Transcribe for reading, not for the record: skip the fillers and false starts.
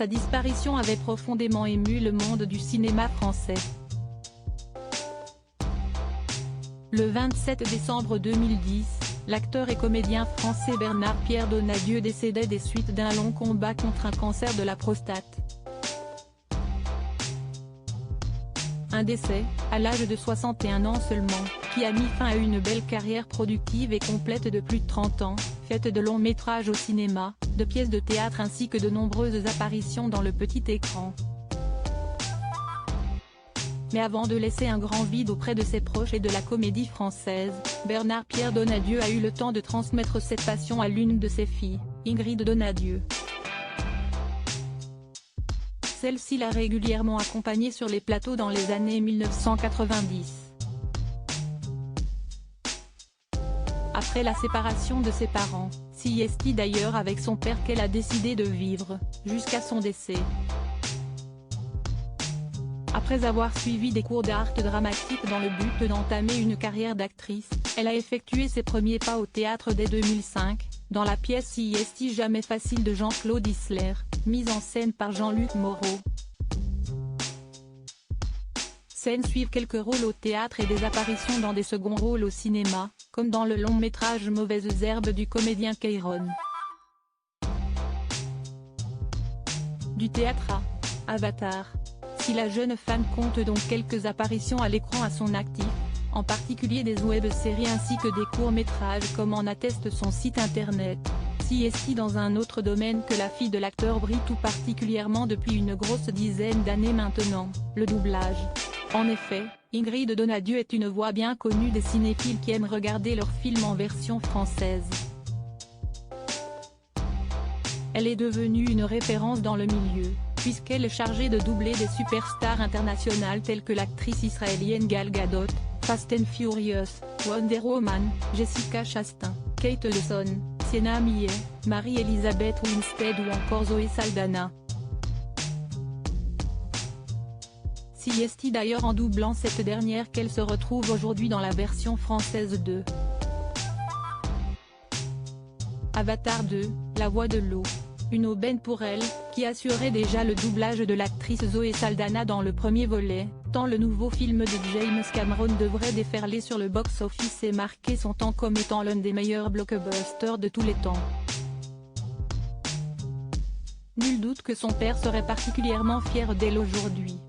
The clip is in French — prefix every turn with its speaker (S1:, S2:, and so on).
S1: sa disparition avait profondément ému le monde du cinéma français. Le 27 décembre 2010, l'acteur et comédien français Bernard-Pierre Donadieu décédait des suites d'un long combat contre un cancer de la prostate. Un décès, à l'âge de 61 ans seulement, qui a mis fin à une belle carrière productive et complète de plus de 30 ans, faite de longs métrages au cinéma, de pièces de théâtre ainsi que de nombreuses apparitions dans le petit écran. Mais avant de laisser un grand vide auprès de ses proches et de la comédie française, Bernard-Pierre Donadieu a eu le temps de transmettre cette passion à l'une de ses filles, Ingrid Donadieu. Celle-ci l'a régulièrement accompagné sur les plateaux dans les années 1990. Après la séparation de ses parents, c'est d'ailleurs avec son père qu'elle a décidé de vivre, jusqu'à son décès. Après avoir suivi des cours d'art dramatique dans le but d'entamer une carrière d'actrice, elle a effectué ses premiers pas au théâtre dès 2005, dans la pièce C'est jamais facile de Jean-Claude Isler, mise en scène par Jean-Luc Moreau. Scène suivent quelques rôles au théâtre et des apparitions dans des seconds rôles au cinéma, comme dans le long métrage Mauvaises herbes du comédien Keyron. Du théâtre à Avatar. Si la jeune femme compte donc quelques apparitions à l'écran à son actif, en particulier des web-séries ainsi que des courts-métrages comme en atteste son site internet, c'est dans un autre domaine que la fille de l'acteur brille tout particulièrement depuis une grosse dizaine d'années maintenant, le doublage. En effet, Ingrid Donadieu est une voix bien connue des cinéphiles qui aiment regarder leurs films en version française. Elle est devenue une référence dans le milieu, puisqu'elle est chargée de doubler des superstars internationales telles que l'actrice israélienne Gal Gadot, Fast and Furious, Wonder Woman, Jessica Chastain, Kate Hudson, Sienna Miller, Marie-Elisabeth Winstead ou encore Zoé Saldana. C'est d'ailleurs en doublant cette dernière qu'elle se retrouve aujourd'hui dans la version française de Avatar 2, La Voix de l'eau. Une aubaine pour elle, qui assurait déjà le doublage de l'actrice Zoé Saldana dans le premier volet, tant le nouveau film de James Cameron devrait déferler sur le box-office et marquer son temps comme étant l'un des meilleurs blockbusters de tous les temps. Nul doute que son père serait particulièrement fier d'elle aujourd'hui.